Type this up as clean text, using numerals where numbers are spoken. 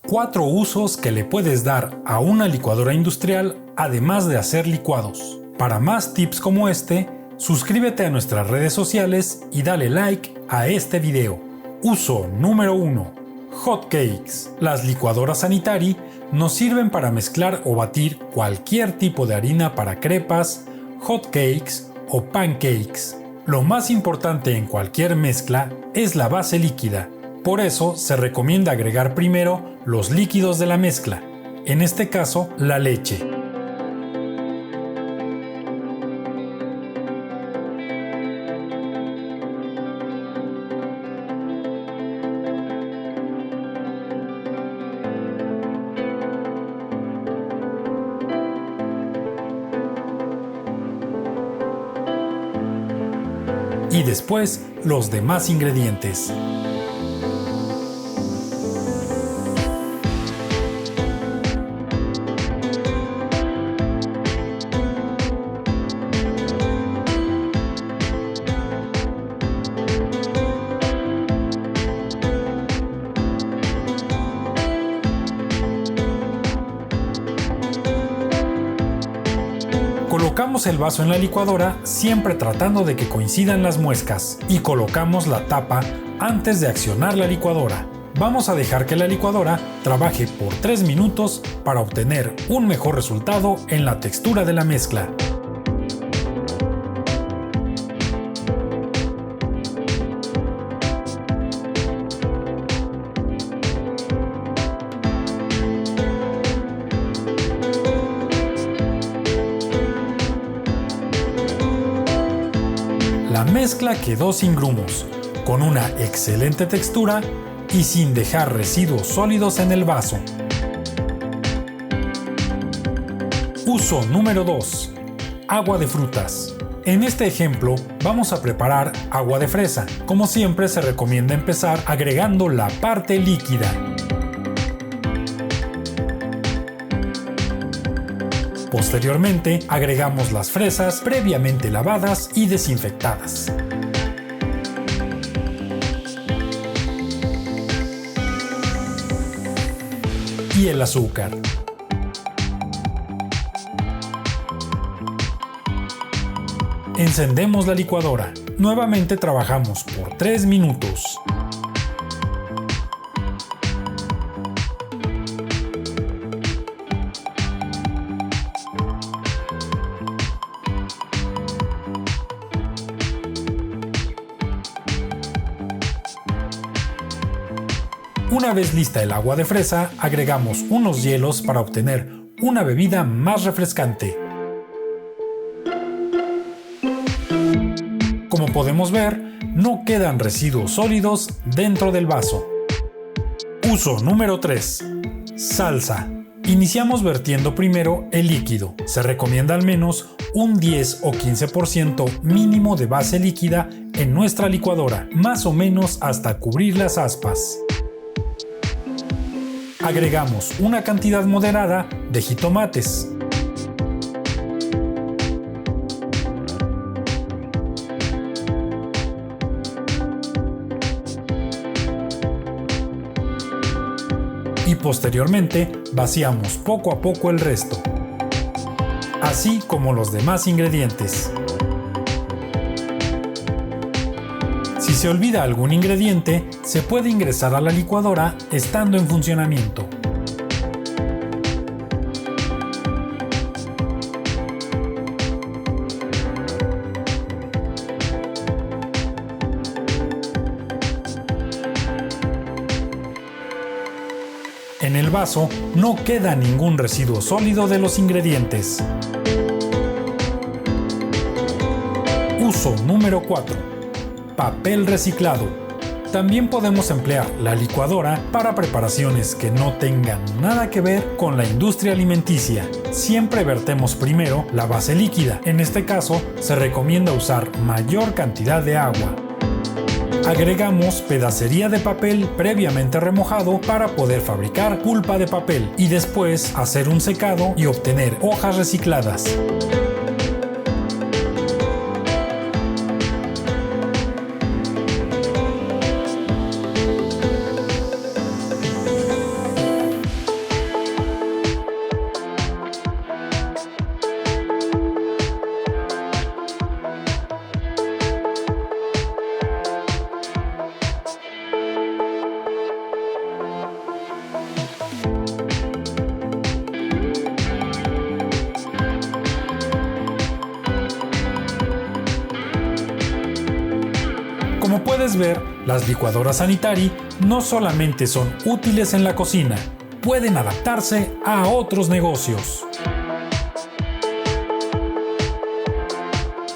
4 usos que le puedes dar a una licuadora industrial además de hacer licuados. Para más tips como este, suscríbete a nuestras redes sociales y dale like a este video. Uso número 1. Hot cakes. Las licuadoras Sanitari nos sirven para mezclar o batir cualquier tipo de harina para crepas, hot cakes o pancakes. Lo más importante en cualquier mezcla es la base líquida. Por eso se recomienda agregar primero los líquidos de la mezcla, en este caso la leche. Y después los demás ingredientes. Colocamos el vaso en la licuadora siempre tratando de que coincidan las muescas y colocamos la tapa antes de accionar la licuadora. Vamos a dejar que la licuadora trabaje por 3 minutos para obtener un mejor resultado en la textura de la mezcla. La mezcla quedó sin grumos, con una excelente textura y sin dejar residuos sólidos en el vaso. Uso número 2. Agua de frutas. En este ejemplo vamos a preparar agua de fresa. Como siempre se recomienda empezar agregando la parte líquida. Posteriormente agregamos las fresas previamente lavadas y desinfectadas. Y el azúcar. Encendemos la licuadora. Nuevamente trabajamos por 3 minutos. Una vez lista el agua de fresa, agregamos unos hielos para obtener una bebida más refrescante. Como podemos ver, no quedan residuos sólidos dentro del vaso. Uso número 3. Salsa. Iniciamos vertiendo primero el líquido. Se recomienda al menos un 10 o 15% mínimo de base líquida en nuestra licuadora, más o menos hasta cubrir las aspas. Agregamos una cantidad moderada de jitomates. Y posteriormente vaciamos poco a poco el resto, así como los demás ingredientes. Si se olvida algún ingrediente, se puede ingresar a la licuadora estando en funcionamiento. En el vaso no queda ningún residuo sólido de los ingredientes. Uso número 4. Papel reciclado. También podemos emplear la licuadora para preparaciones que no tengan nada que ver con la industria alimenticia. Siempre vertemos primero la base líquida. En este caso, se recomienda usar mayor cantidad de agua. Agregamos pedacería de papel previamente remojado para poder fabricar pulpa de papel y después hacer un secado y obtener hojas recicladas. puedes ver, las licuadoras Sanitari no solamente son útiles en la cocina, pueden adaptarse a otros negocios.